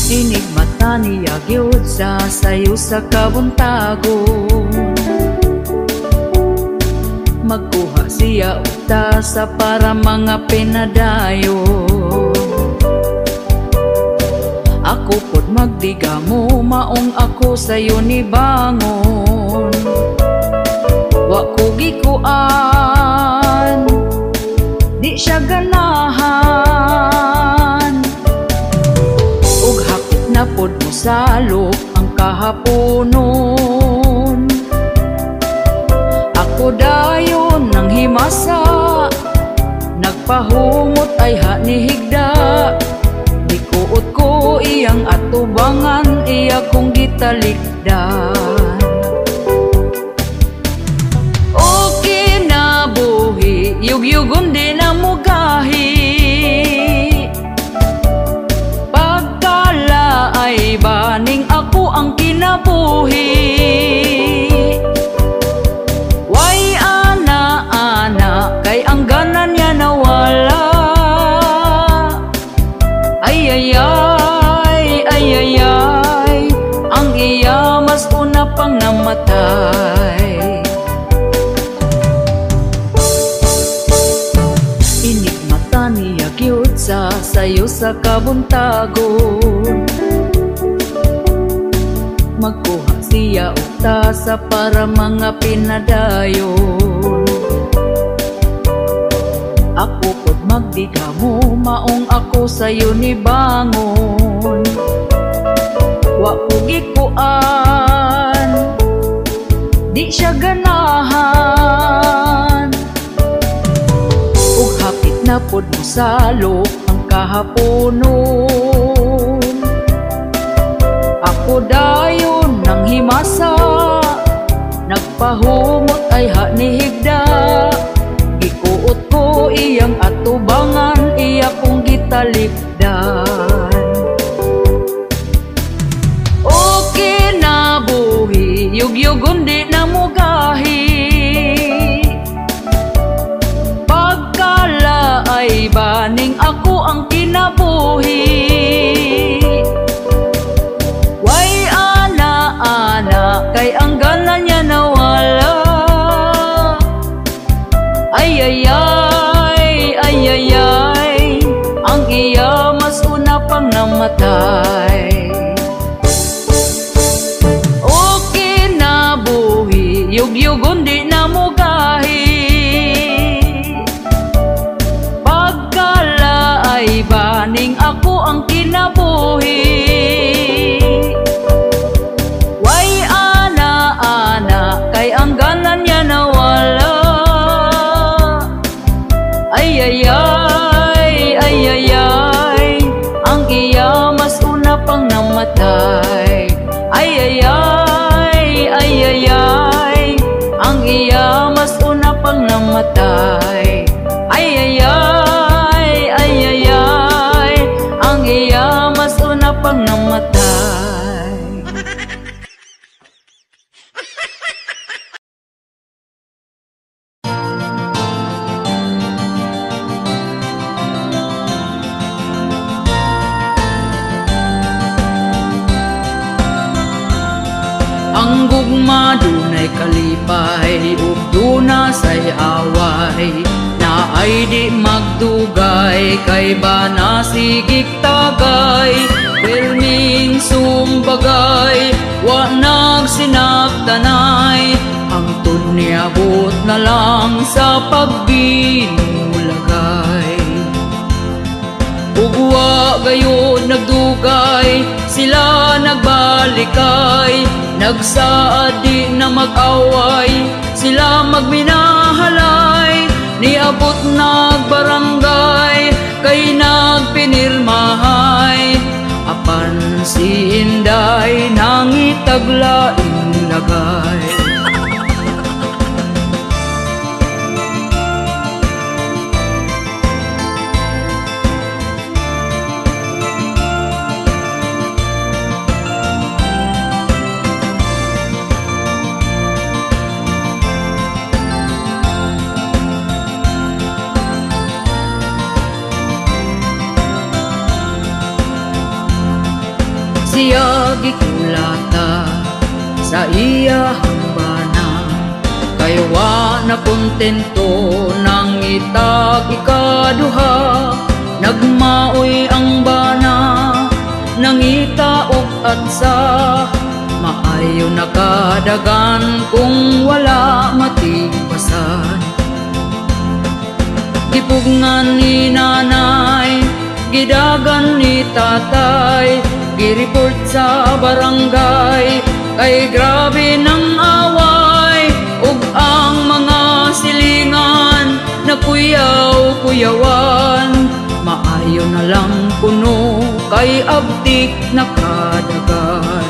Inig mata niya gyud sa sayo sa kabuntagon. Magkuha siya utasa para mga pinadayon. Ako pod magdiga mo, maong ako sayo ni bangon. Wa ko gikuan, di siya ganahan. Ug hapit na pod mo salok ang kahaponon. Ako dayon nang himasa, nagpahumot ay hanihigda. Dikuot ko iyang atubangan, iya kong gitalikdan. Okay na buhi, yugyugon di na mugahi. Pagkala ay baning ako ang kinabuhi. Way ana-ana, kay ang ganan niya nawala. Ay, ang iya mas una pang namatay. Inig mata niya gyud sa sayo sa kabuntagon. Magkuha siya utasa para mga pinadayon. Ako pod magdiga mo, maong ako sayo ni bangon. Wa ko gikuan, di siya ganahan. Ug hapit na pod mo salok ang kahaponon. Ako dayon nang himasa, nagpahumot ay hanihigda. Gikuot ko iyang atubangan, iya kong gitalikdan. Okay na buhi, yugyugon di na mugahi. Pagkala ay baning ako ang kinabuhi. Way ana-ana, kay ang ganan niya nawala. Ay, ang iya mas una pang namatay. Okay na buhi, yugyugon di na mugahi. Pagkala ay baning ako ang kinabuhi. Way ana-ana, kay ang ganan niya nawala. Ay, ang iya mas una pang namatay. Ay, ang iya mas una pang namatay. Ay, ang iya mas una pang namatay. Ang gugma dunay kalipay, ug duna say away. Na ay di magdugay, kay ba nasigig tagay. Perming sumbagay, wa nagsinaktanay. Ang tunyabot na lang sa pagbinulagay. Ugwa gayon nagdugay, sila nagbalikay. Nagsaad di na mag-away, sila magminahalay. Niabot nagbarangay, kay nagpinirmahay. Apan si Inday nangitaglaing lagay. siya gikulata sa iya hambana, kay wa na kontento nang itag ikaduha. Nagmaoy ang bana, nangita og atsa, maayo nakadagan kung wala matipasan. Gipugngan ni nanay, gidagan ni tatay, gireport sa barangay, kay grabe ng away. Ug ang mga silingan na kuyaw-kuyawan, maayo na lang kuno kay abtik nakadagan.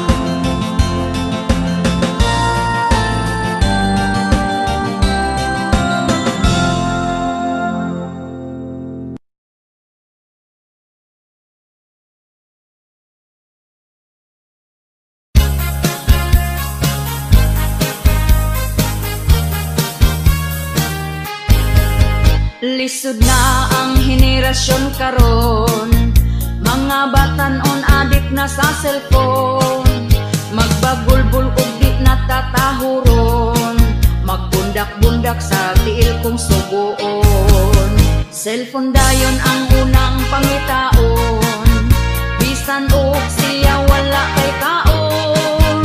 Lisod na ang henerasyon karon, mga batanon adik na sa cellphone. Magbagulbul ug di natatahuron, magbundak-bundak sa tiil kong suguon. Cellphone dayon ang unang pangitaon, bisan og siya wala kay kaon.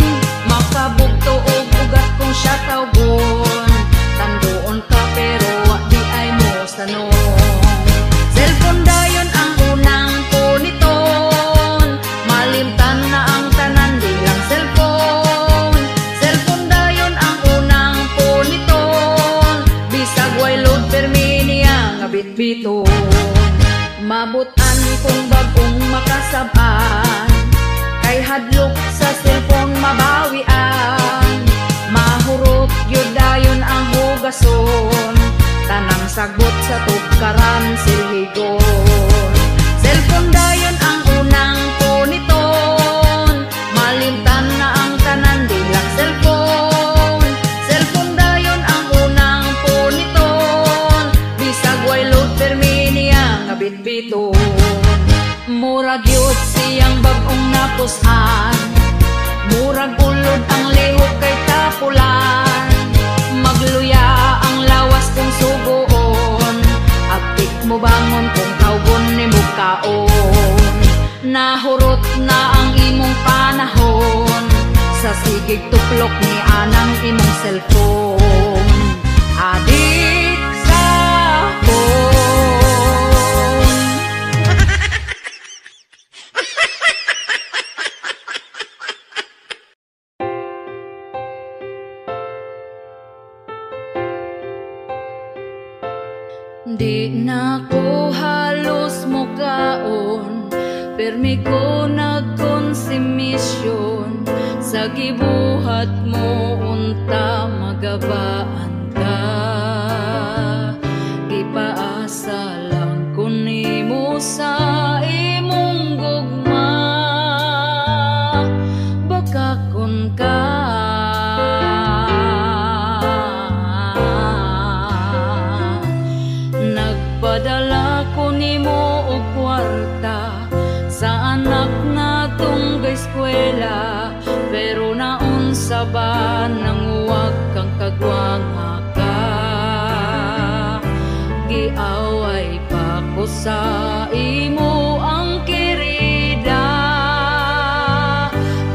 Makabugto og ugat kung siya tawgon, tanduon ka pero tanong. Cellphone dayon ang unang puniton, malimtan na ang tanan di lang cellphone. Cellphone dayon ang unang puniton, bisag way load permi niya nga bitbiton. Mabutan kung bagong makasab-an, kay hadlok sa cellphone mabawian. Mahurot yun dayon ang hugason, tanang sagot sa tukaran silhigon. Cellphone dayon ang unang puniton, malimtan na ang tanan di lang cellphone. Cellphone dayon ang unang puniton, bisag way load permi niya nga bitbiton. Murag yut siyang bagong napusan, murag ulod ang lihok kay tapulan. Magluya ang lawas kung sugoon, apik mo bangon kung tawgon ni mo kaon. Nahurot na ang imong panahon, sa sigig tuplok ni anang imong cellphone. Adik sa phone. Di na ko halos mukaon, permi ko nagkonsumisyon. Sa gibuhat mo unta magabaan ka, gipaasa lang ko nimo sa imong gugma. Baka kun ka padala ko nimo og kwarta sa anak natong eskwela, pero naunsa ba nang huwag kang kagwanga ka? Giaway pa ko sa imo ang kirida,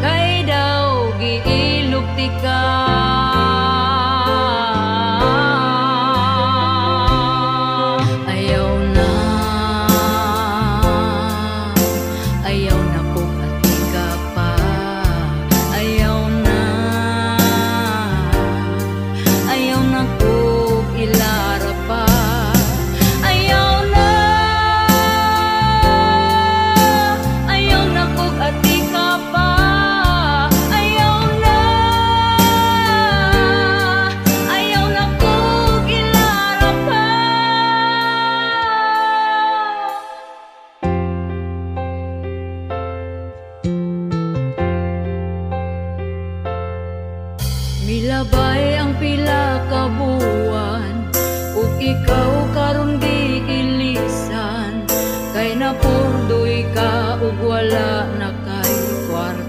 kay daw giilugti ka. Milabay ang pila ka buwan, ug ikaw karon di ilisan, kay napurdoy ka ug wala na kay kwarta.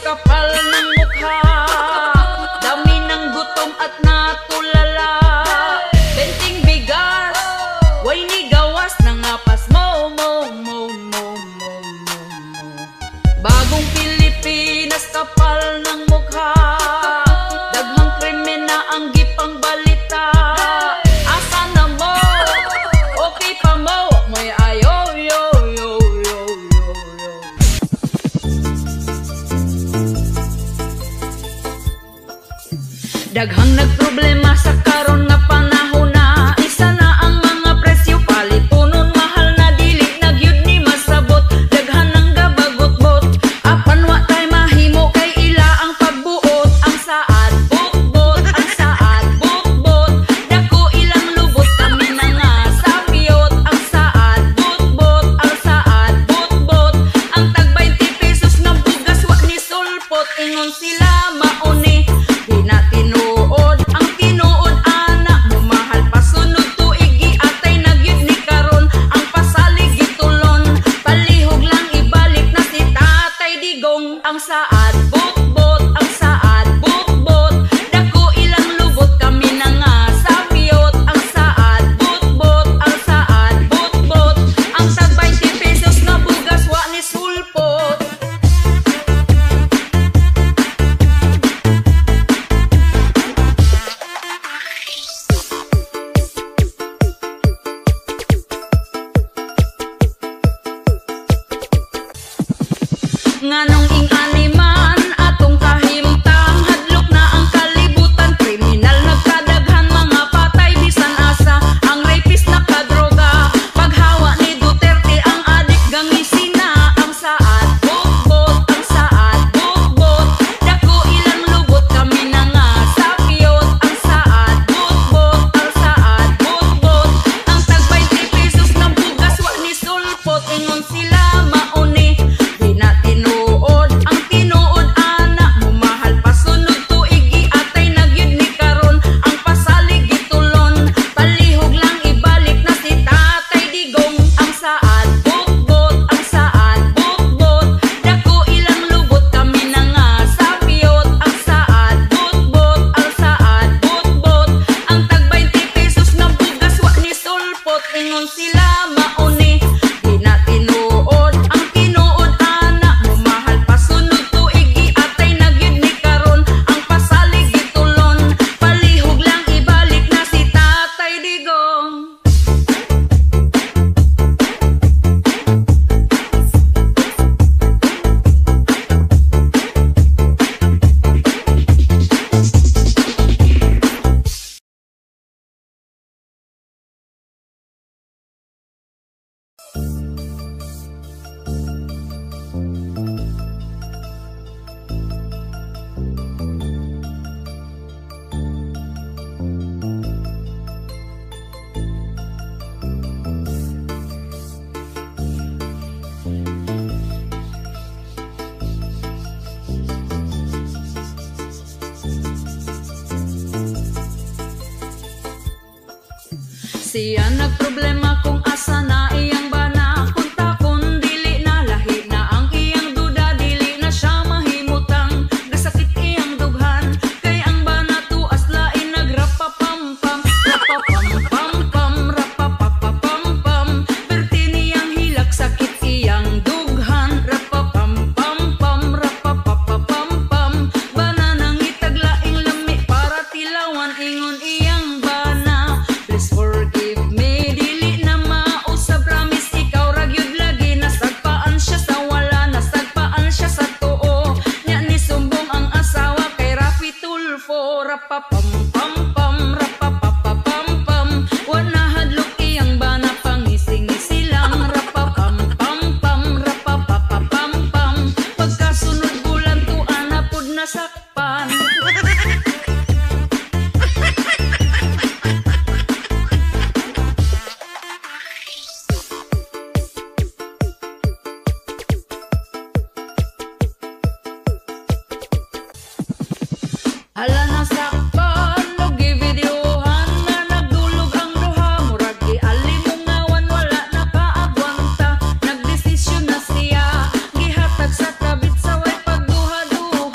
kapal ng mukha, dami ng gutom at natulala. Benting bigas, way ni gawas ng apas mo. Bagong Pilipinas, kapal ng mukha, daghang krimen na ang gipang balita. Asa na mo? Okay pa mo? May ayo, yo. Daghang nagproblema sa karon nga panahon na. Isa na ang mga presyo, palitunon mahal na dili nagyud ni masabot. Daghan ang gabagot-bot, apan wa tay mahimo kay ila ang pagbuot. Ang saad bukbot, ang saad bukbot, dako ilang lubot kami na nga sabyot. Ang saad bukbot, ang saad bukbot, ang tag 20 pesos nga bugas wa ni sulpot. Ingon sila mauni, di na tinuod ang tinuod ana mo mahal pa sunod tuig atay nagyud ni karon. Ang pasalig gitulon, palihog lang ibalik na si Tatay Digong. Ang saad bukbot, ang saad bukbot, dako ilang lubot kami na nga sabyot. Ang saad bukbot, ang saad bukbot, ang tag 20 pesos nga bugas wa ni sulpot. Nganong ing animan atong kahimtang, hadlok na ang kalibutan, kriminal nagkadaghan, mga patay bisan asa, ang rapist nakadroga, paghawa ni Duterte ang adik gangisina. Ang saad bukbot, ang saad bukbot, dako ilang lubot kami na nga sabyot. Ang saad bukbot, ang saad bukbot, ang tag 20 pesos ng bugas wa ni sulpot. Ingon sila mauni, di na tinuod ang tinuod ana mo mahal pa sunod tuig atay nagyud ni karon. Ang pasalig gitulon, palihog lang ibalik na si Tatay Digong. Ang saad bukbot, ang saad bukbot, dako ilang lubot kami na nga sabyot. Ang saad bukbot, ang saad bukbot, ang tag 20 pesos ng bugas wa ni sulpot. Ingon sila mauni, di na tinuod ang tinuod ana mo mahal pa sunod tuig atay nagyud ni karon. Ang pasalig gitulon, palihog lang ibalik na si Tatay Digong. Siya nagproblema kung asa na iyang bana, kung takon dili na lahi na ang iyang duda, dili na siya mahimutang gasakit iyang dughan. Kay ang bana tuas lain nagrapapampam, rapapampampam, rapapapapampam, perti niyang hilak sakit iyang dughan. Rapapampampam, rapapapapampam, bana nang itaglaing lami para tilawan. Ingon iyang bana, please forgive me, dili na mausab, promise ikaw ragyud lagi. Nasagpaan siya sa wala, nasagpaan siya sa tuo, nya ni sumbong ang asawa kay Rafi Tulfo. Rapapampampam, rapapapapampam, wala hadlok iyang bana, pangising-ngisi lang. Rapapampampam, rapapapapampam, pagkasunod bulan tuan na pud nasakpan. Hala nasakpan, og givideohan nga nagdulog ang duha, murag gialimungawan wala nakaagwanta. Nagdesisyon na siya, gihatag sa kabit sa way pagduha-duha.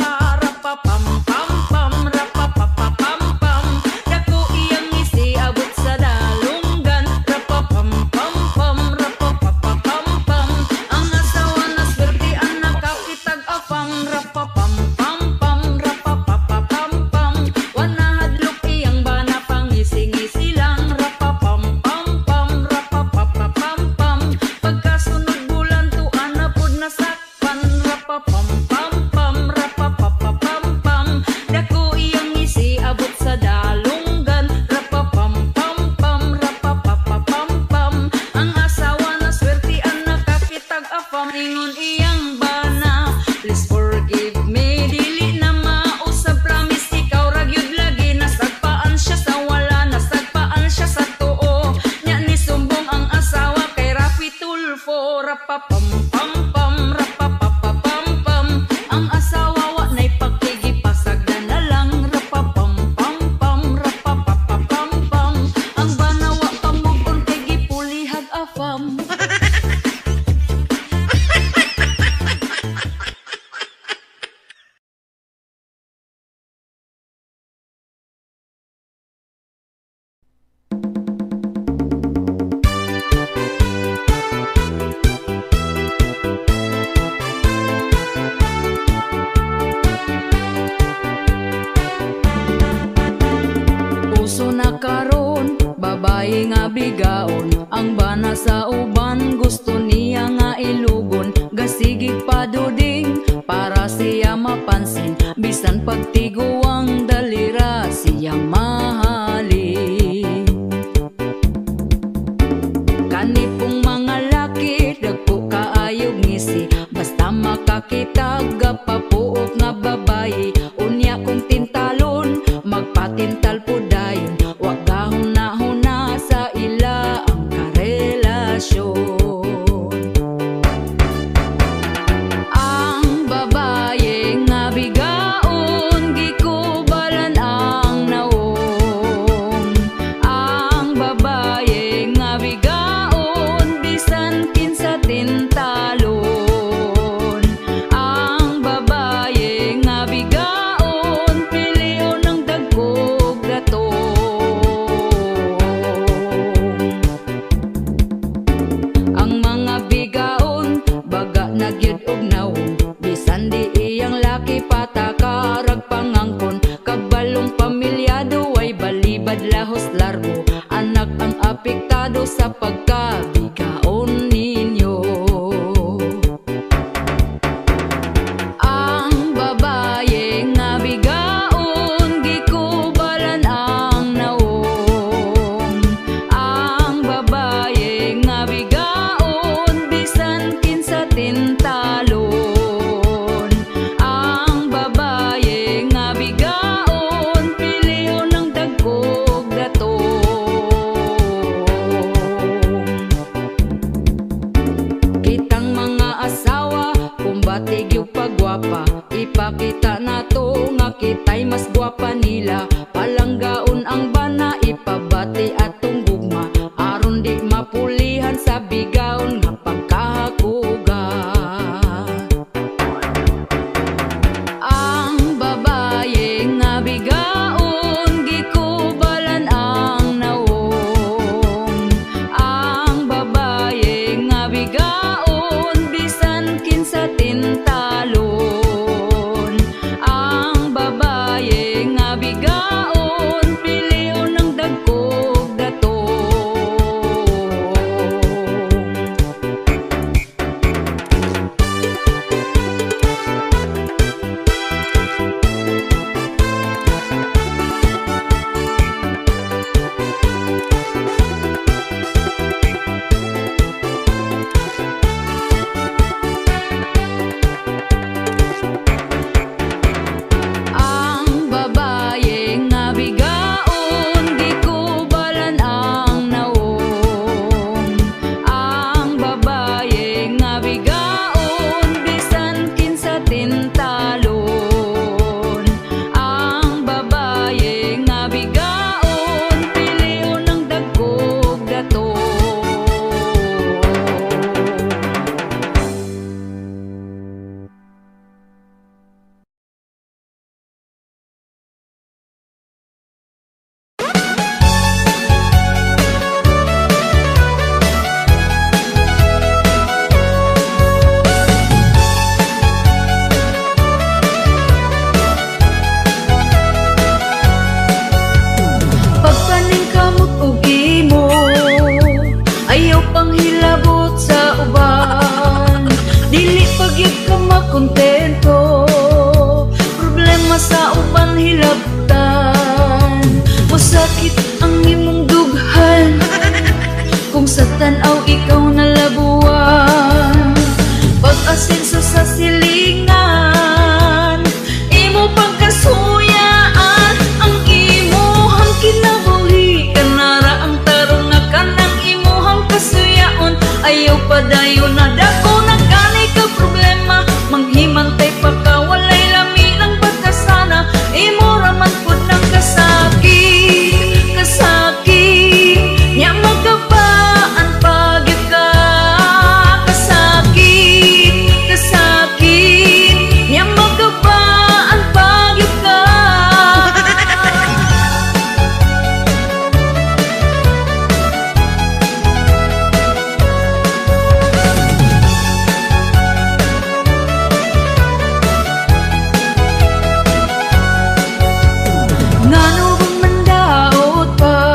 na karon, babae nga bigaon. Ang bana sa uban gusto niya nga ilugon. Gasigig paduding para siya mapansin, bisan pagtiguang dalira siya mahalin. Kanipong mga laki dagpo kaayog ngisi, basta makakitag papuok nga babae. Unya kong tintalon magpatintal po dayon, wag gahuna-huna sa ila ang karelasyon. Ang babae nga bigaon gikubalan ang naong. Ang babae nga bigaon bisan kinsa tintalon. Ang babae nga bigaon pilion ng dagkog datong. Ang mga bigaon baga nagyud og naong, bisan di iyang laki patakarag pangangkon. Kabalong pamilyado ay balibad lahos largo, anak ang apektado sa pagkabigaon ninyo. Ang babae nga bigaon gikubalan ang naong. Ang babae nga bigaon bisan kinsa tintalon. Ang babae nga bigaon pilion ng dagkog datong. Kitang mga asawa kumbatig yung pagwapa, ipakita nato nga kita'y mas gwapa nila. Palanggaon ang bana ipabati atong gugma, aron di mapulihan sa bigaon nga pagkahakuga. Ang babae nga bigaon gikubalan ang naong. Ang babae nga bigaon bisan kinsa tintalon. Ang babae nga bigaon pilion ng dagkog datong. Ang babae nga bigaon gikubalan ang naong. Ang babae nga bigaon bisan kinsa tintalon. Ang babae nga bigaon pilion ng dagkog datong. Pagpaning kamot ug imo, ayaw pang hilabot sa uban. Dili pagyud ka makontento, problema sa uban hilabtan. Masakit ang imong dughan kung sa tan-aw ikaw nalabuan. Pag-asenso sa silingan, imo pagkasuyaan ang imuhang kinabuhi. Kanara ang tarong nga kanang imuhang kasuyaon. Ayaw padayon na dako na gani ka problema, manghimantay pa ka walay lami ng pagkasana. Imo raman pud ng kasakit, kasakit nya magkabaan pagyud ka. Kasakit, kasakit nya magkabaan pagyud ka. Ngano bang mandaot pa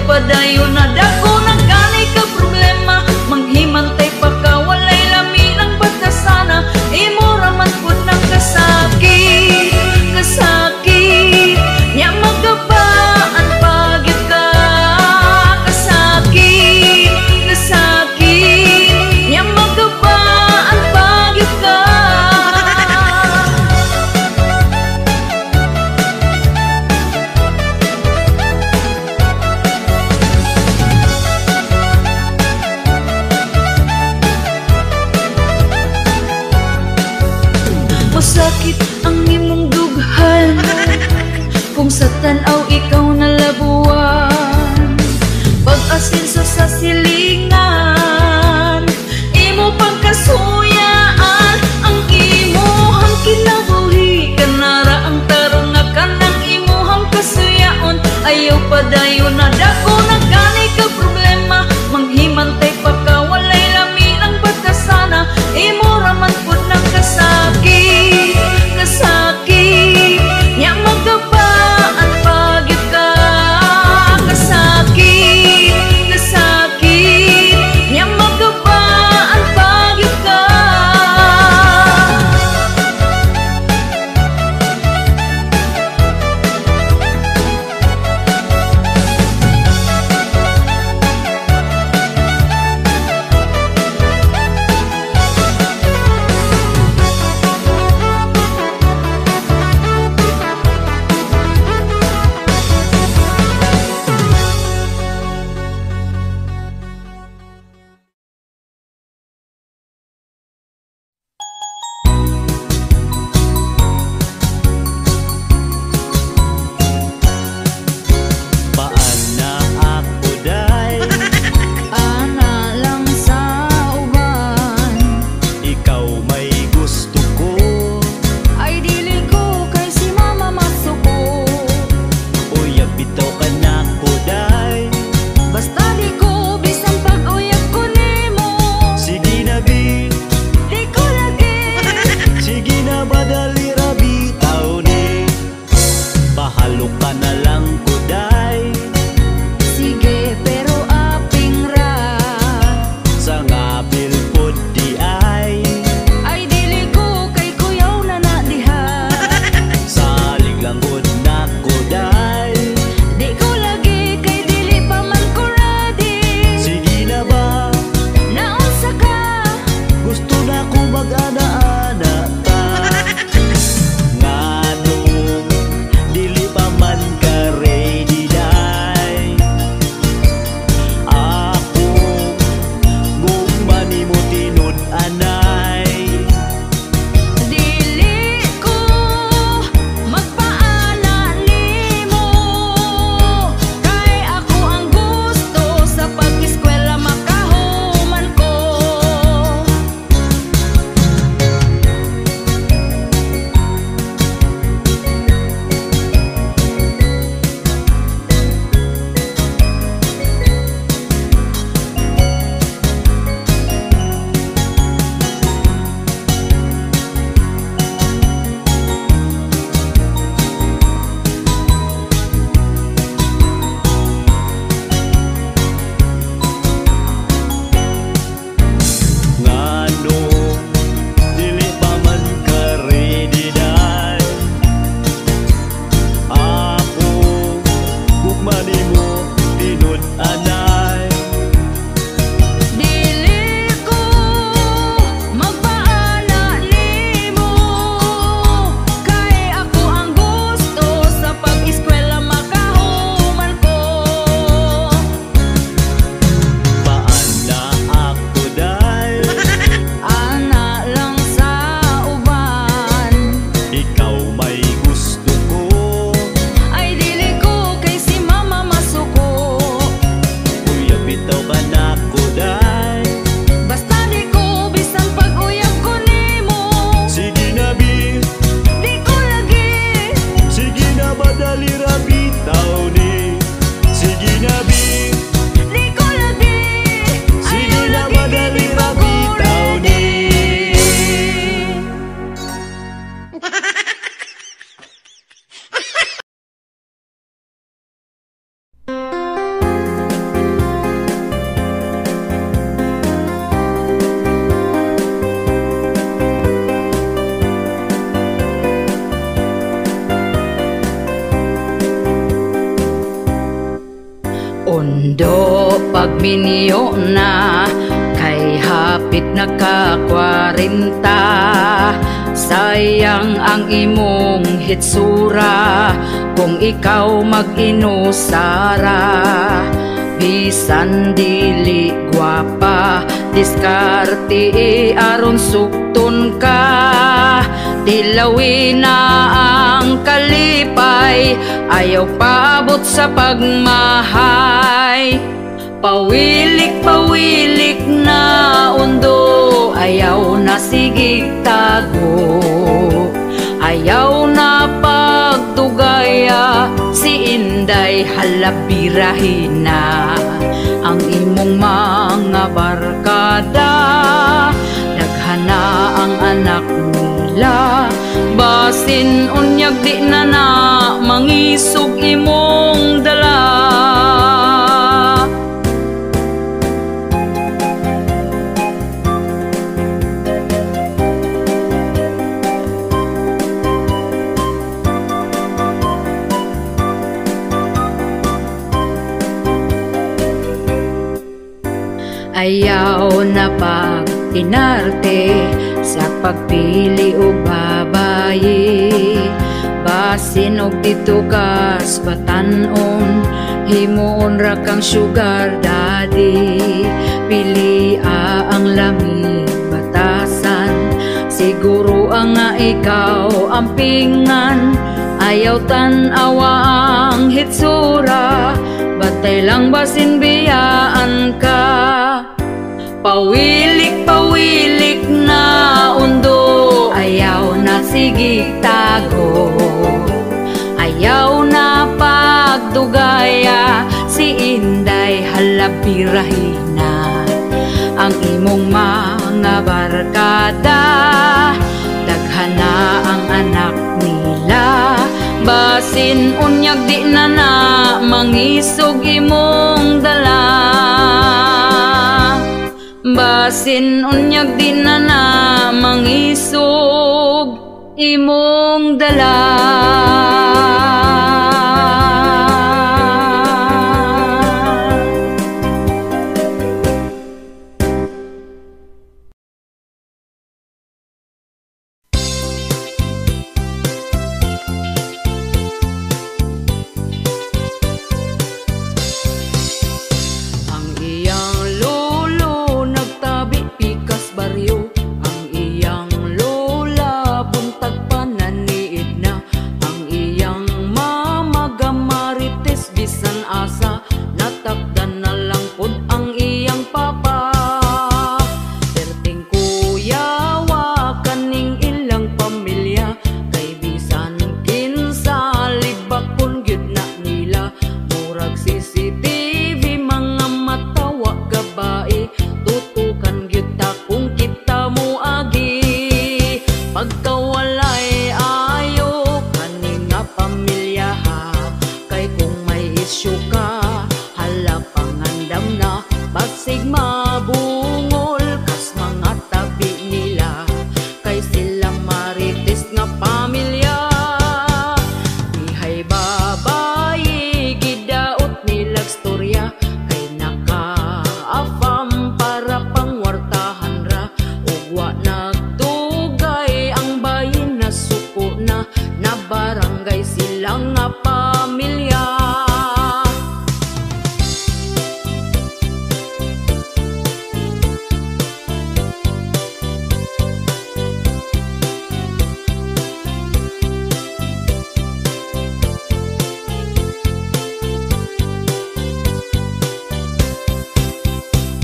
padayon na dako na gani ka problema. Manghimantay pa ka walay lami ng batasana. Imo raman pud ng kasakit, kasakit nya magabaan pagyud ka. Kasakit, kasakit nya magabaan pagyud ka. Masakit ang imong dughan kung sa tan-aw ikaw nalabuan. Pag-asenso sa silingan, imo pagkasuyaan. Ang imuhang kinabuhi kanara ang tarong nga kanang imuhang kasuyaon. Ayaw padayon na dako na gani ka problema. Manghimantay pa ka walay lami ng batasana. Imo raman pud ng kasakit, kasakit nya magabaan pagyud ka. Kasakit, kasakit nya magabaan pagyud ka. pagminyo na, kay hapit na ka 40. Sayang ang imong hitsura kung ikaw mag-inusara. Bisan dili gwapa, diskarte aron sukton ka. Tilawin na ang kalipay, ayaw paabot sa pagmahay. Pawilik-pawilik na undo, ayaw na sigig tago. Ayaw na pagtugaya, si Inday halabirahin na. Ang imong mga barkada, daghana ang anak nila. Basin unyag di na na, mangisog imong dala. Ayaw na pag-inarte sa pagpili o babayi. Basin og dito kas batanon, himuon ra kang sugar daddy. Pili ang lamig batasan, siguro ang nga ikaw ang pingan. Ayaw tan-awa ang hitsura, batay lang basin biyaan ka. Pawilik-pawilik na undo, ayaw na sigig tago. Ayaw na pagdugaya, si Inday halabirahin na. Ang imong mga barkada, daghana ang anak nila. Basin unyag di na na, mangisog imong dala. Basin unyag di na na, mangisog imong dala.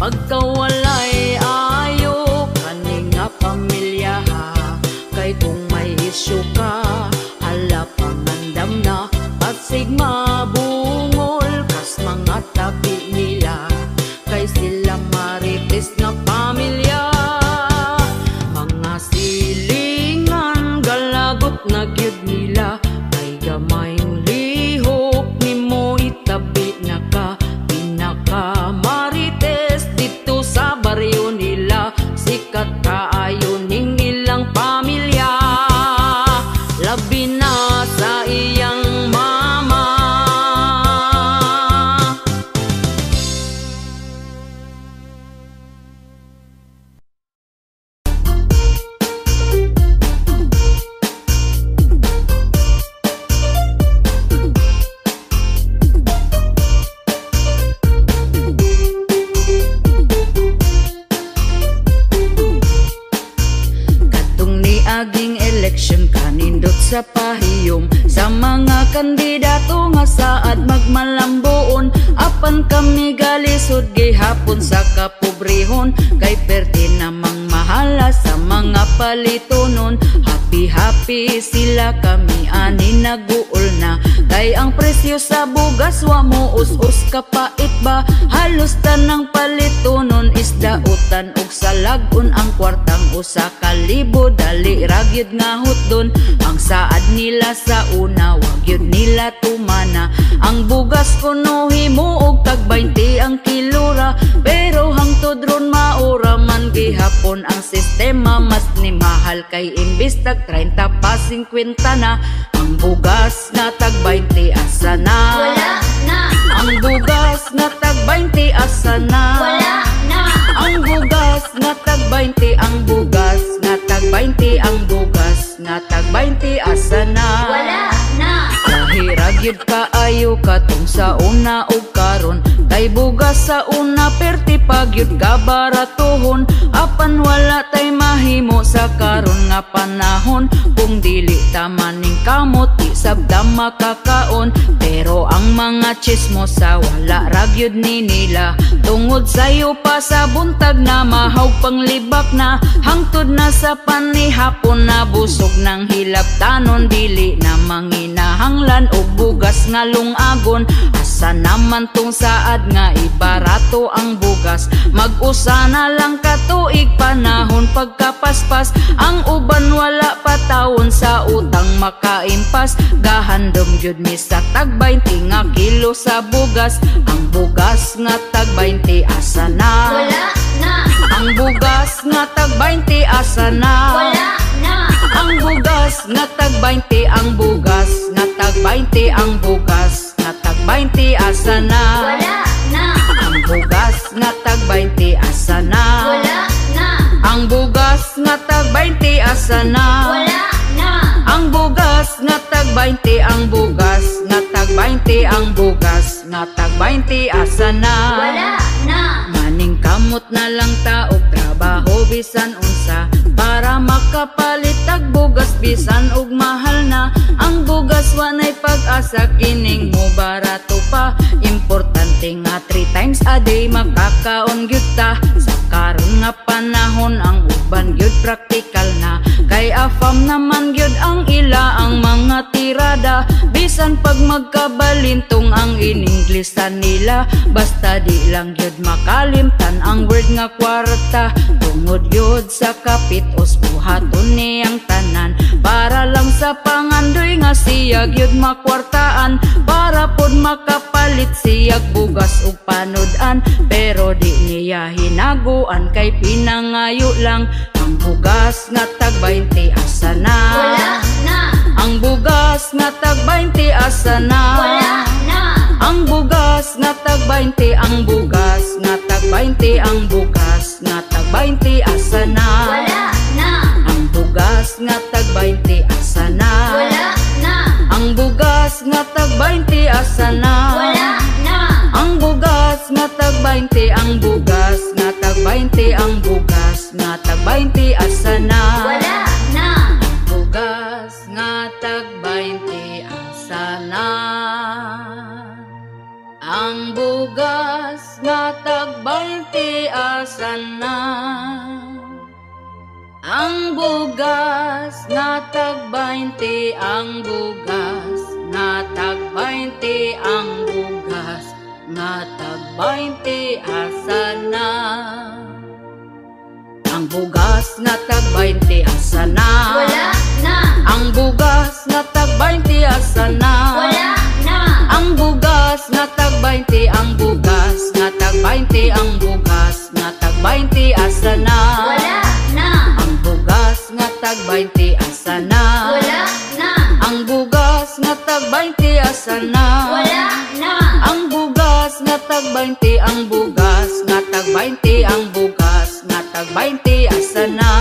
Pagkawalay ayo kaning nga pamilya ha, kay kung may isyu ka, hala pangandam na, pasig mabungol kas mga tabi nila, kay sila marites nga pamilya. Mga silingan galagot na gyud nila, kay gamayng lihok nimo itabi na ka, pinaka marites dito sa baryo nila, sikat kaayo ning ilang pamilya. eleksyon kanindot sa pahiyom sa mga kandidato nga saad magmalambuon. Apan kami galisod gihapon sa kapobrehon, kay perti namang mahala sa mga palitonon. Happy sila kami ani naguol na, kay ang presyo sa bugas wa mo us-us kapait ba. Halos tanang palitonon isdautan og salagon, ang kwartang usa ka libo dali ragyod nga hutdon. Ang saad nila sa una wag yun nila tumana, ang bugas kuno himuog tag 20 ang kilora, pero hangtod ron maura man gihapon ang sistema. Mas ni mahal kay imbis tag 30 pa 50 na, ang bugas nga tag 20 asa na. Wala na. Ang bugas nga tag 20 asa na. Wala na. Ang bugas nga tag 20, ang bugas nga tag 20, ang bugas nga tag 20 asa na. Wala na. Lahirag yun kaayo katong sa una o karon, kay bugas sa una perti pag yun kabaratuhon. Apan wala tay mahimo sa karon nga panahon, kung dili tamaning kamot di sabda makakaon. Pero ang mga chismos sa wala ragyod ni nila, tungod sayo pa sa buntag na mahaw panglibak na. Hangtod na sa panihapon na busog ng hilap tanon, dili na manginahanglan og bugas nga lungagon. Asa naman tong saad nga ibarato ang bugas, mag-usa na lang katuig panahon pagkapaspas. Ang uban wala patawon sa utang makaimpas, gahandom gyud mi sa tag 20 nga kilo sa bugas. Ang bugas nga tag 20 asa na. Wala na. Ang bugas nga tag 20 asa na. Wala na. Ang bugas nga tag 20, ang bugas nga tag 20, ang bugas nga tag 20 asa na. Wala na. Ang bugas nga tag 20 asa na. Wala na. Ang bugas nga tag 20 asa na. Wala na. Ang bugas nga tag 20, ang bugas nga tag 20, ang bugas nga tag 20 asa na. Wala na. Maning kamot na lang ta og trabaho bisan unsa, para makapalit tag bugas bisan og mahal na. Ang bugas wanay pag-asa kining mo barato pa, importante nga 3 times a day makakaon gyud ta. Sa karon nga panahon ang uban gyud praktikal na, kay afam naman gyud ang ila ang mga tirada. Bisan pag magkabalintong ang ininglisan nila, basta di lang gyud makalimtan ang word nga kwarta. Tungod gyud sa kapit os buhaton ni ang tanan, para lang sa pangandoy nga siya gyud makwartaan, para pod makapalit siyag bugas ug panodan. Pero di niya hinaguan kay pinangayo lang. Ang bugas nga tag 20 asa na. Wala na. Ang bugas nga tag 20 asa na. Wala na. Ang bugas nga tag 20, ang bugas nga tag 20, ang bugas nga tag 20 asa na. Wala na. Ang bugas nga tag 20 asa na. Wala na. Ang bugas nga tag 20 asa na. Wala na. Ang bugas nga tag 20, ang bugas nga tag 20, ang bugas nga tag 20 asa na. Wala na. Ang bugas nga tag 20 asa na. Ang bugas nga tag 20 asa na. Ang bugas nga tag 20, ang bugas nga tag 20, ang bugas nga tag 20 asa na. Ang bugas nga tag 20 asa na. Wala na. Ang bugas nga tag 20 asa na. Wala na. Ang bugas nga tag 20, ang bugas nga tag 20, ang bugas nga tag 20 asa na. Wala na. Ang bugas nga tag 20 asa na. Wala na. Ang bugas nga tag 20 asa na. Wala na. Ang bugas nga tag 20, ang bugas nga tag 20, ang bugas nga tag 20 asa na.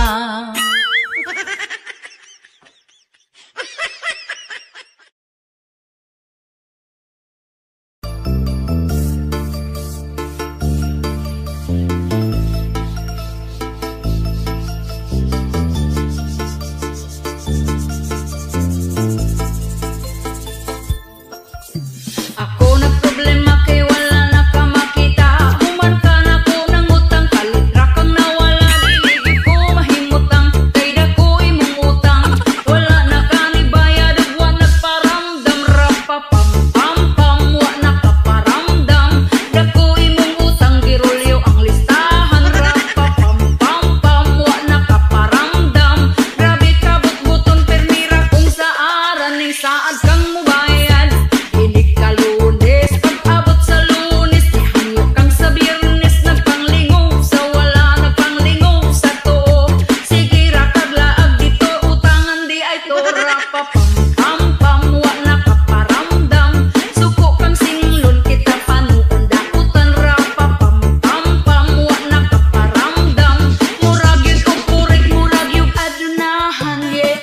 rapa pam pam pam wa nakaparamdam suko kang singlon kita panuon dakutan rapa pam pam pam wa nakaparamdam murag yun og purik murag yung adunahan yeah.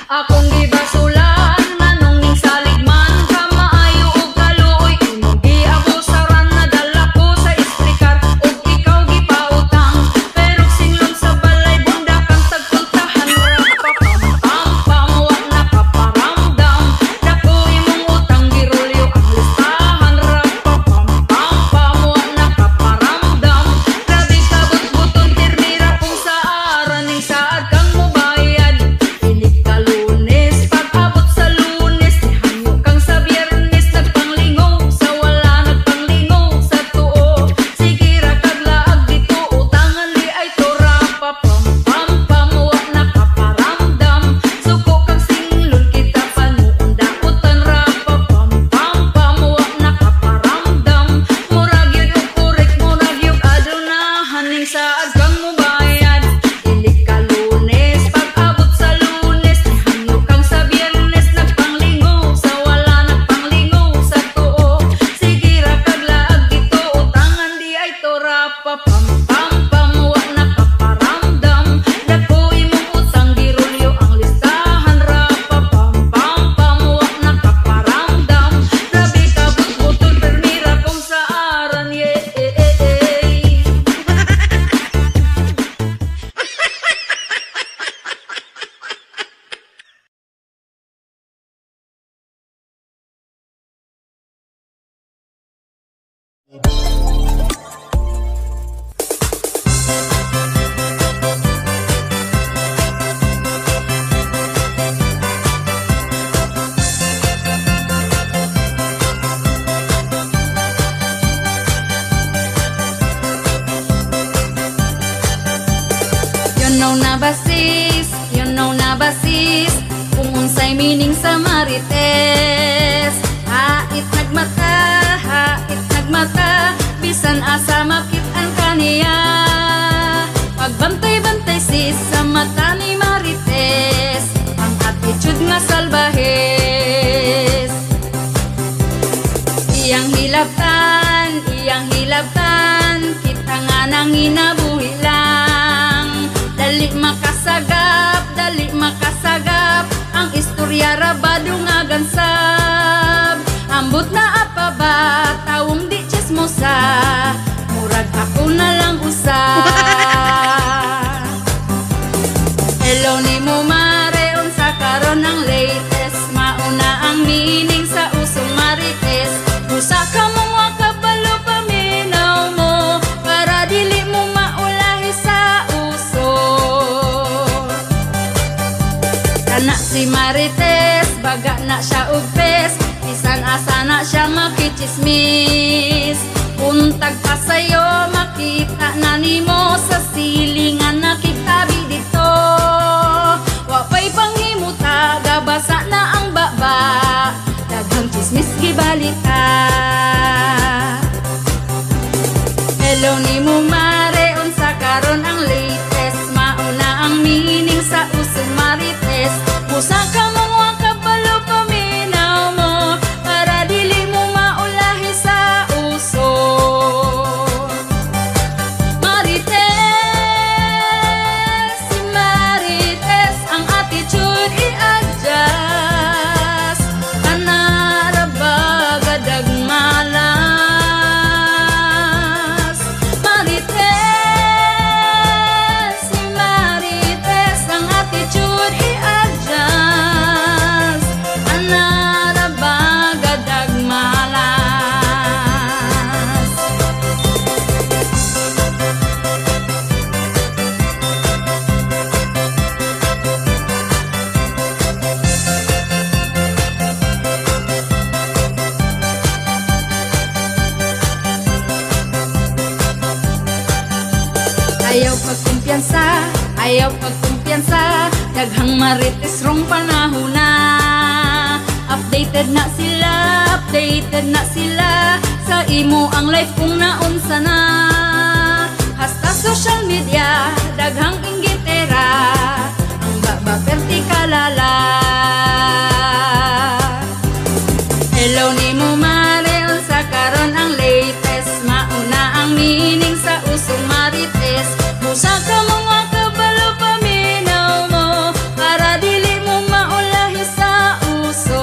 Akong gibasulan manong ning saligman ka maayo og kaluoy imong giabusaran nadala ko sa isprikar ug ikaw gipautang pero singlon sa balay bunda kang tagpuntahan rapa pam pam pam wa nakaparamdam dako imong utang girolyo ang listahan rapa pam pam pam wa nakaparamdam grabe ka but-buton tirmira kung sa aran ning saad kang mobayad inig ka Lunes pag-abot sa Lunes nihanyo kang sa Biyernes nagpanglingaw sa wala nagpanglingaw sa tuo sige ra kag laag dito utangan li ay to rapa pam pam pam wa nakaparamdam suko kang singlon kita panuon dakutan rapa pam pam pam wa nakaparamdam murag yun og purik murag yung adunahan ning saad kang mobayad ilig ka Lunes pag-abot sa Lunes nihanyo kang sa Biyernes nagpanglingaw sa wala nagpanglingaw sa tuo sige ra kag laag dito utangan di ay to rapa pam pam pam wa nakaparamdam dako imong utang girolyo ang listahan rapa pam pam pam wa nakaparamdam grabe ka but-buton permira kung sa aran yeah. You know na basis kung unsay meaning sa marites hait nagmata bisan asa makit-an kaniya pagbantay-bantay sis sa mata ni marites ang attitude nga salbahes iyang hilabtan kita nga nang inabuhi lang dali makasagap ang istorya rabado nga gansab ambot na apa ba tawong di chismosa murag ako na lang usa hello ni mo mare unsa karon ang latest mauna ang meaning sa usong marites usa ka mong wakabalo paminaw mo para dili mo maulahi sa uso kana si marites baga na siya og pes bisan asa na siya makichismis untag pa sayo makita na nimo sa silingan nakitabi dito wapay panghimuta gabasa na ang baba daghang chismis gibalita hello nimo mare unsa karon ang latest mauna ang meaning sa usong marites usa ka mong wakabalo paminaw mo para dili mo maulahi sa uso marites si marites ang attitude i-adjust kanara bagadag malas marites si marites ang attitude i-adjust kanara bagadag malas ayaw pagkumpiyansa daghang marites rong panahona updated na sila sa imo ang life kung naunsa na. Hasta social media daghang inggitera ang baba perti kalala. Hello nimo Marel sa karon ang latest, mauna ang meaning sa usong marites. Busa ka mga kabalo paminaw mo para dili mo maulahi sa uso.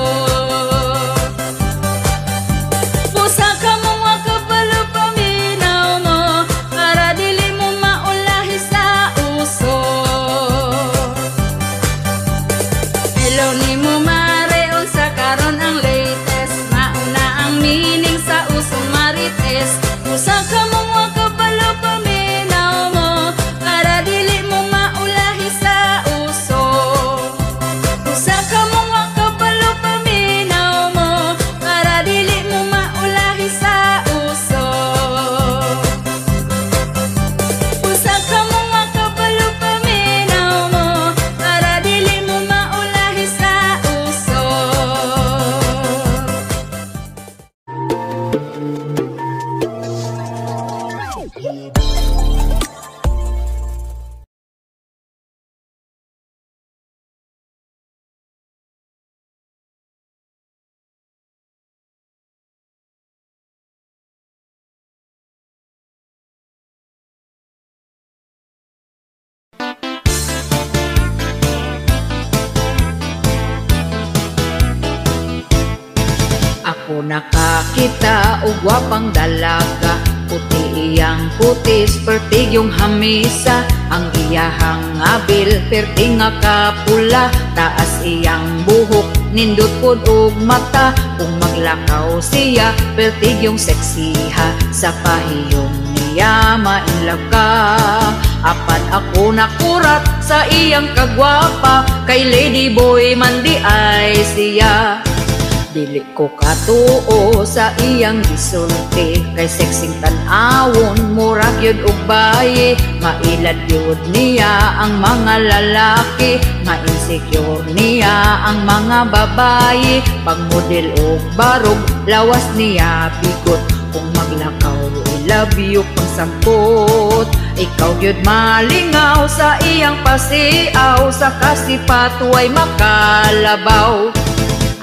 Busa ka mga kabalo paminaw mo para dili mo maulahi sa uso. Hello nimo Marel sa karon ang latest, mauna ang meaning sa usong marites. Busa ka mga kabalo paminaw mo para dili mo maulahi sa uso. Busa ka mga kabalo paminaw mo para dili mo maulahi sa uso. Busa ka mga kabalo paminaw mo para dili mo maulahi sa uso. Ako nakakita og gwapang dalaga, puti iyang putis, pertig yung hamisa. Ang iyahang abil, perting nga kapula, taas iyang buhok, nindot pod og mata. Kung maglakaw siya, pertig yung seksiha, sa pahiyong niya mainlove ka. Apan ako nakurat sa iyang kagwapa, kay lady boy man di ay siya. Dili ko katuo sa iyang gisulti, kay sexing tan-awon murag yun og bayi. Mailad yun niya ang mga lalaki, ma-insecure niya ang mga babayi. Pagmodel og barog, lawas niya bigot. Kung maglakaw, I love you pang sampot. Ikaw gyud malingaw sa iyang pasiaw, sa kasipat way makalabaw.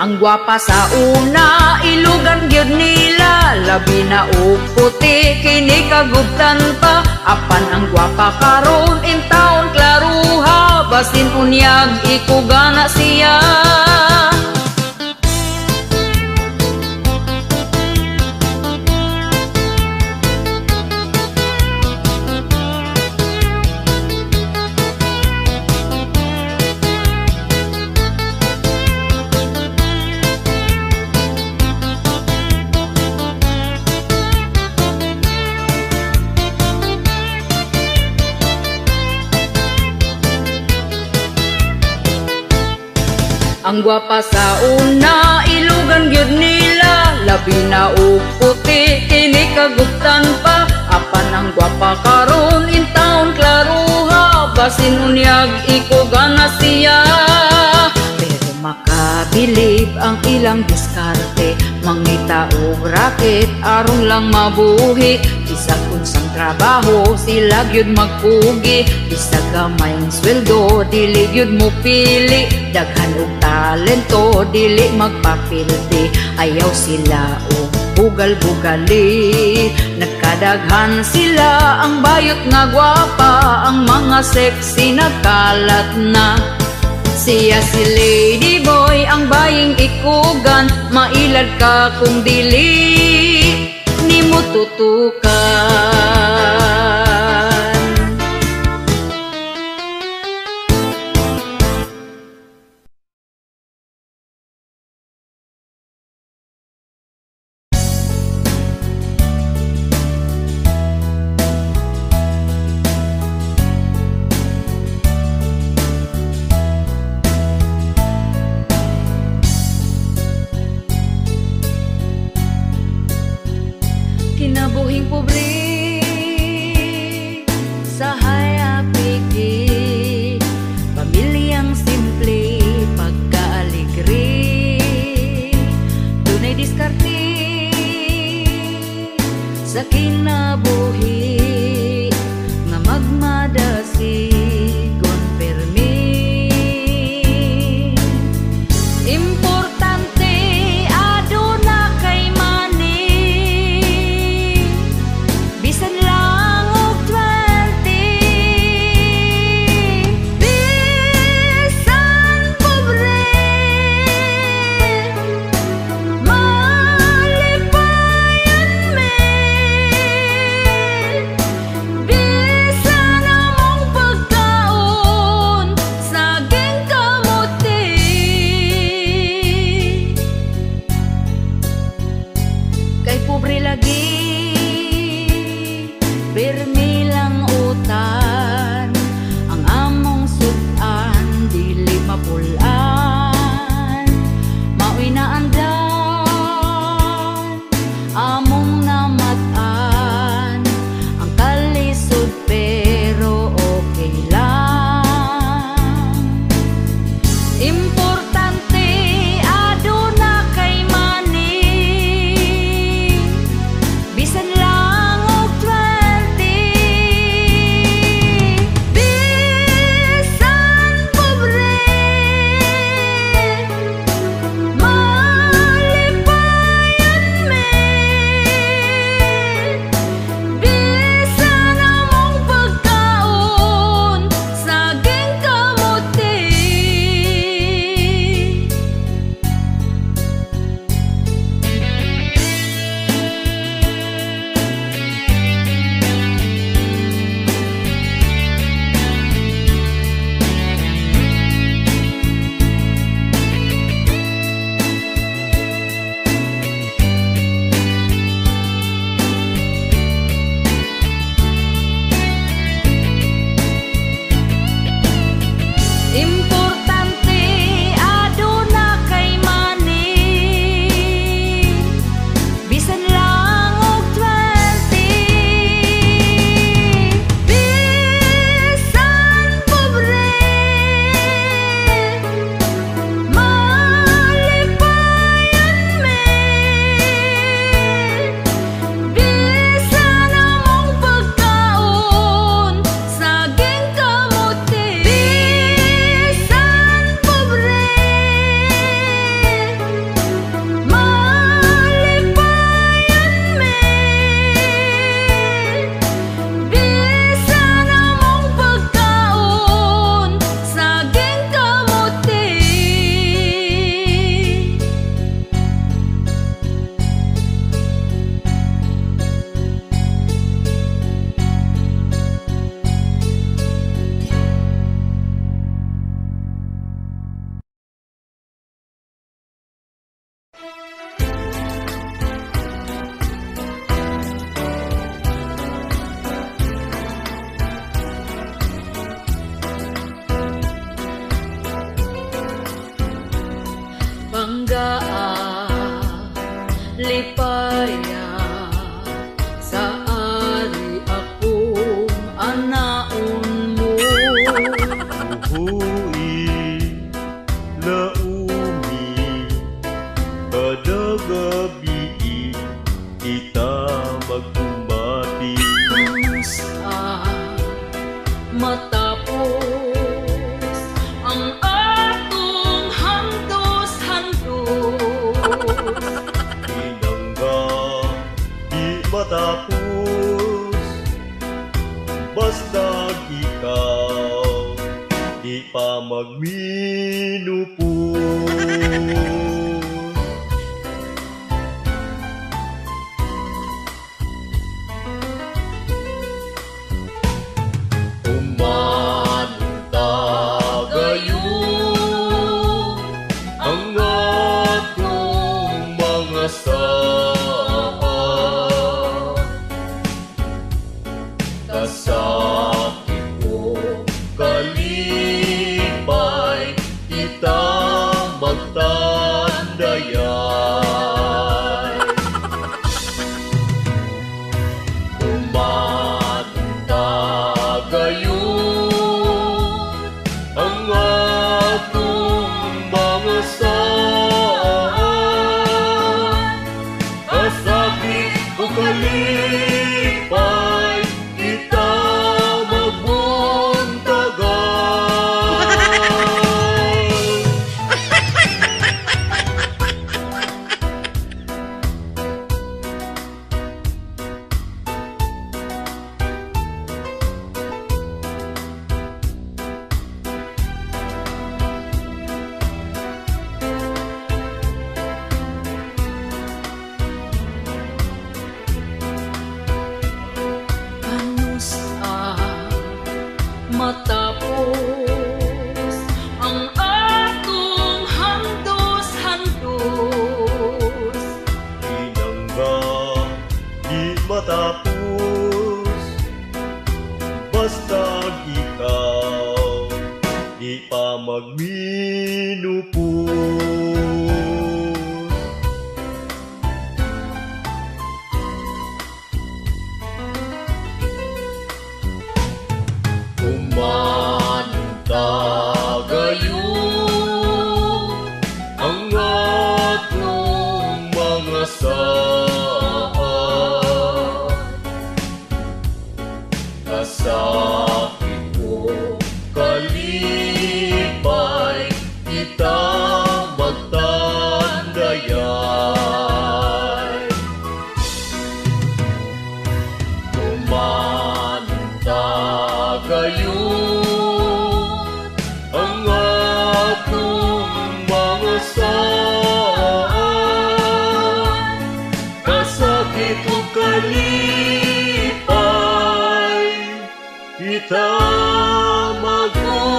Ang gwapa sa una, ilugan gyud nila, labi na og puti, kini kagubtan pa. Apan ang gwapa karon, in taon klaruha, basin unyag ikugana siya. Ang gwapa sa una, ilugan gyud nila, labi na og puti, kini kagubtan pa. Apan ang gwapa karon, in taon klaruha, basin unyag ikugana siya. Pero makabilib ang ilang diskarte, mangita og raket, aron lang mabuhi. Bisag unsang trabaho, sila gyud magpugi, bisag gamayng sweldo, dili gyud mo pili. Daghan og talento, dili magpapildi, ayaw sila og bugal-bugali. Nagkadaghan sila ang bayot nga gwapa, ang mga sexy nagkalat na. Siya si lady boy, ang baying ikugan, mailad ka kung dili nimo tutukan. Kinabuhing pobre Importante aduna kay money, bisan lang og 20. Bisan pobre, malipayan me. Bisan among pagkaon, saging kamuti. Kay pobre lagi, pirmi lang utan. Ang among sudan, dili mapulan. Mao'y naandan, among namatan. Ang kalisod pero okay lang. Importante aduna kay money, bisan lang og 20. Bisan pobre, malipayan me. Bisan among pagkaon, saging kamuti. Importante aduna kay money, bisan lang og 20. Bisan pobre, malipayan me. Bisan among pagkaon, saging kamuti. Bisan pobre, malipayan me. Bisan among pagkaon, saging kamuti. Banggaa, lipaya, sa ari akong anaon mo. Uhui, laumi, kada gabi kita magkumbati. Sa matapos ang atong handos-handos, Pinangga, di matapos, basta ikaw, di pa magminupos. Umanunta gayon ang atong mga saan. Kasakit ko kalipay, kita magtandayan. Umanunta gayon ang atong mga saan. Kasakit ko kalipay, kita magbuntagan. sama kong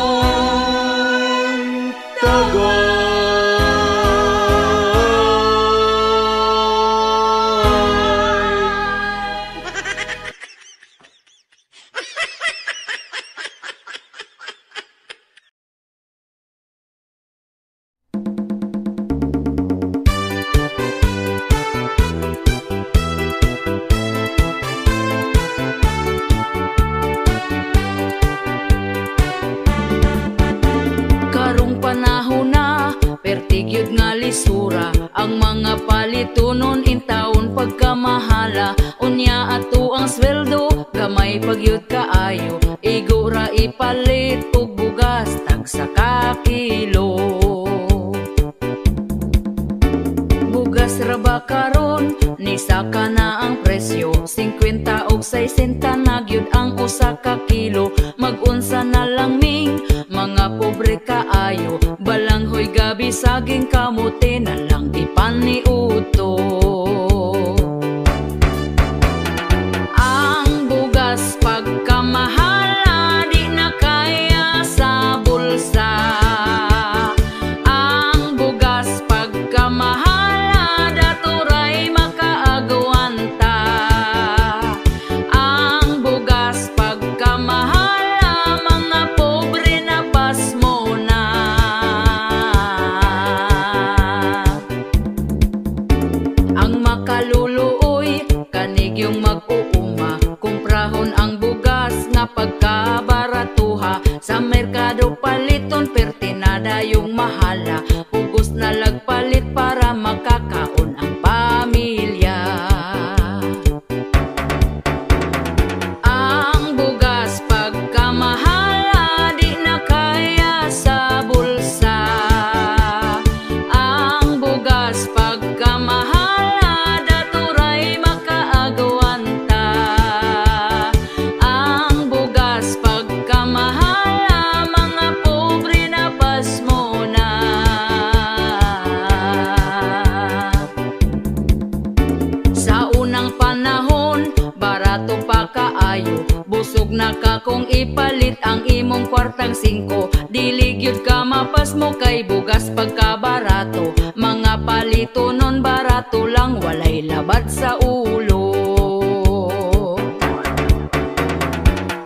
Karong panahon na pertigyud nga lisura, ang mga palitunon in taon pagkamahala. Unya ato ang sweldo gamay pagyud kaayo, igura ipalit og bugas tagsa ka kilo. Bugas ra ba karon ni saka na ang presyo, 50 og 60 na gyud ang usa ka kilo. Mag-unsa na lang ming mga pobre kaayo, balanghoy gabi saging kamote na lang ipaniuto. Ang bugas pagkamahala di na kaya sa bulsa. Ang bugas pagkamahala daturay makaagwanta. Ang bugas pagkamahala kaluluoy kanig yung mag-uuma, kumprahon ang bugas nga pagkabaratuha. Sa merkado paliton pertinada yung mahala, ugos na lagpalit para makakaon ang pamilya. Ang bugas pagkamahala di na kaya sa bulsa. Ang bugas pagkamahala barato pa kaayo, busog na ka kung ipalit ang imong kwartang 5. Dili gyud ka mapas mo kay bugas pagkabarato, mga palito nun barato lang walay labad sa ulo.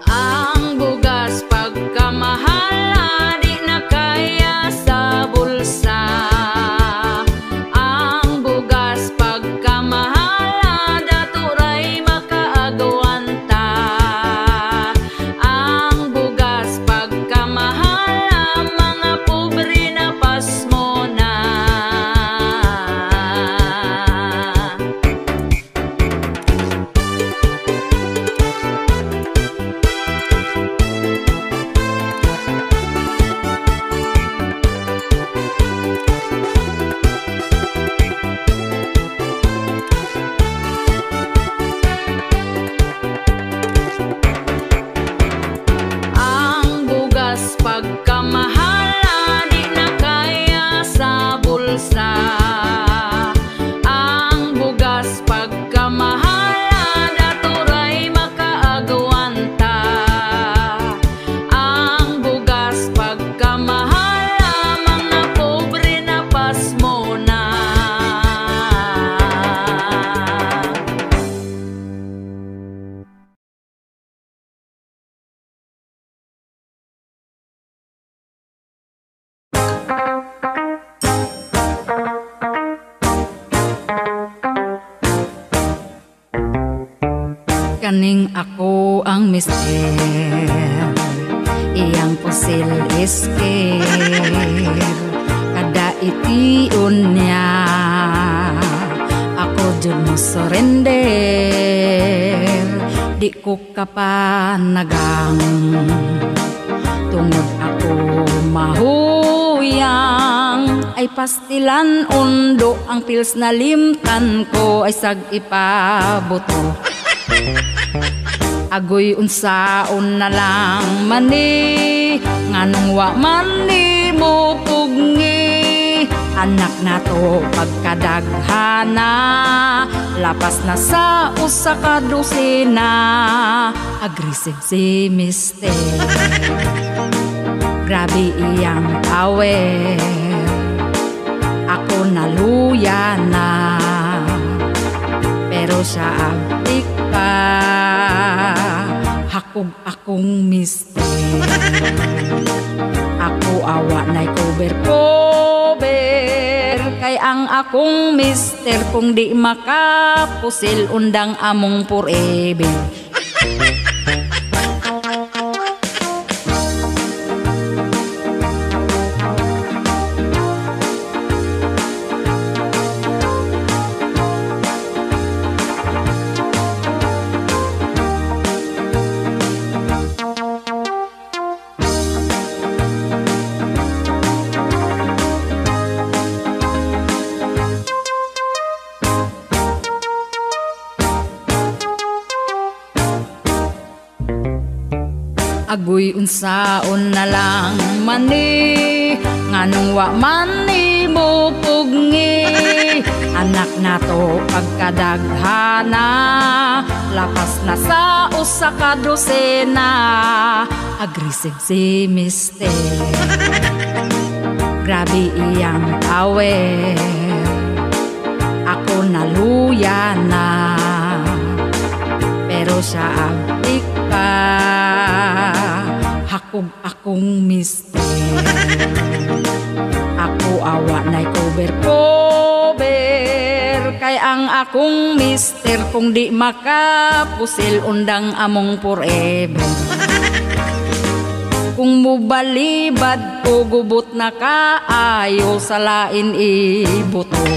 Ang bugas pagkamahala di na kaya sa bulsa. Ang bugas pagkamahala pagkamahala di na kaya sa bulsa. Ang bugas pagkamahala daturay makaagwanta. Ang bugas pagkamahala mga pobre na pasmo na. Kaning ako ang mister, iyang pusil isker, kada itiun niya, ako dyan mo surrender, di ko kapanagang, tungod ako mahuyang, ay pastilan undo, ang pils na limtan ko ay sag ipabuto. Agoy unsaon na lang mani, nganong wa mani mo pugni, Anak na to pagkadaghana, lapas na sa usa ka dosena. Aggressive si Mister, grabe iyang aware. Ako naluya na, pero siya abdik pa. Hakog akong Mister, ako awa na'y cover. Kay ang akong Mister, kung di makapusil, undang among forever. Agoy unsaon na lang mani, nganong wa man ni mo pugni. Anak na to pagkadaghana, lapas na sa usa ka dosena. Aggressive si Mister, grabe iyang aware. Ako naluya na, pero siya abdik pa. Hakog akong Mister, ako awa na'y cover. Kay ang akong Mister, kung di makapusil, undang among forever. Kung mubalibad ko, gubot na kaayo, sa lain ibuto.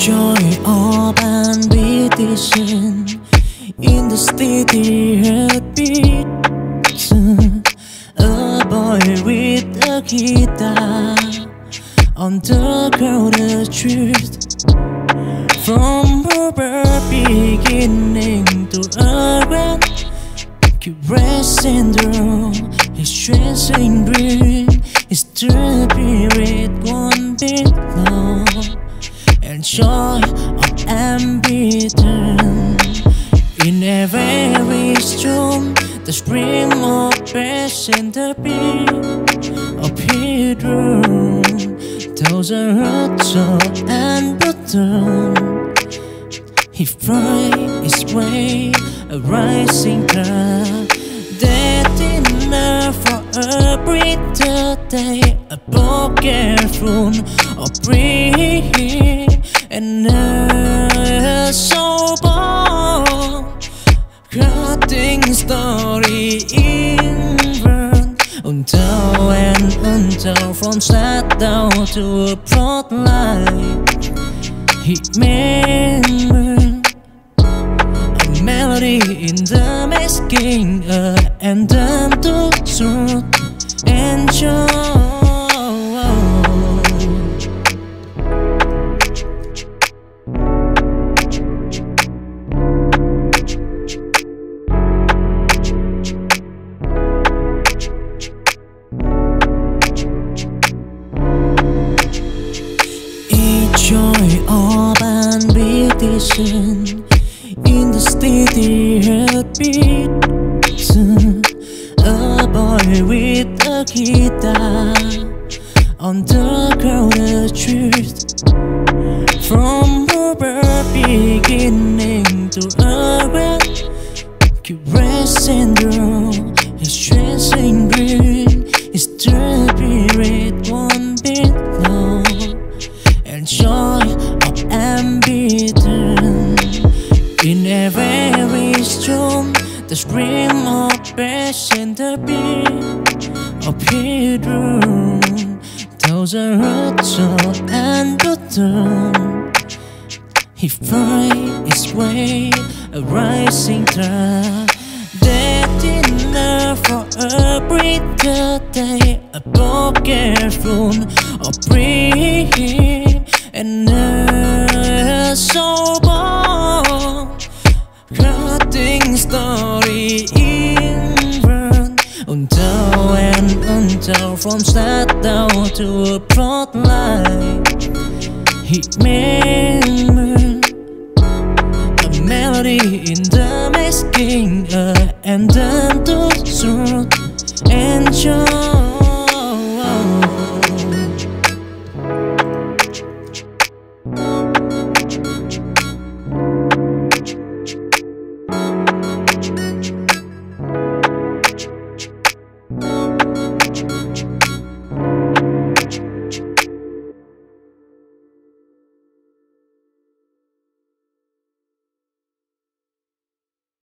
joy of ambition in the steady heartbeat. A boy with a guitar on the crowded street. From a beginning to a grand, keep resting through his stressing dream. His spirit one bit long and joy of ambition. In every storm, the spring of passion, the beat of his room. Rødt and button. He fly his way, a rising cloud. Dead enough for a brighter day. A poker throne of breath and a sober cutting story inward. Until from sad down to a broad light. He remembered a melody in the masking, anthem to truth and joy. Joy of ambition in the steady heartbeat. A boy with a guitar on the crowded street. From a beginning to a end, curious syndrome, his dressing green, his spirit one bit low. And joy of ambition in every storm, the scream of passion, the beat of bedroom. Thousand hurts and button. He find his way, a rising tide. Dead enough for a brighter day. A poker phone of breath and a sober cutting story inward. Until from sad down to a broad light. He remembered a melody in the masking, and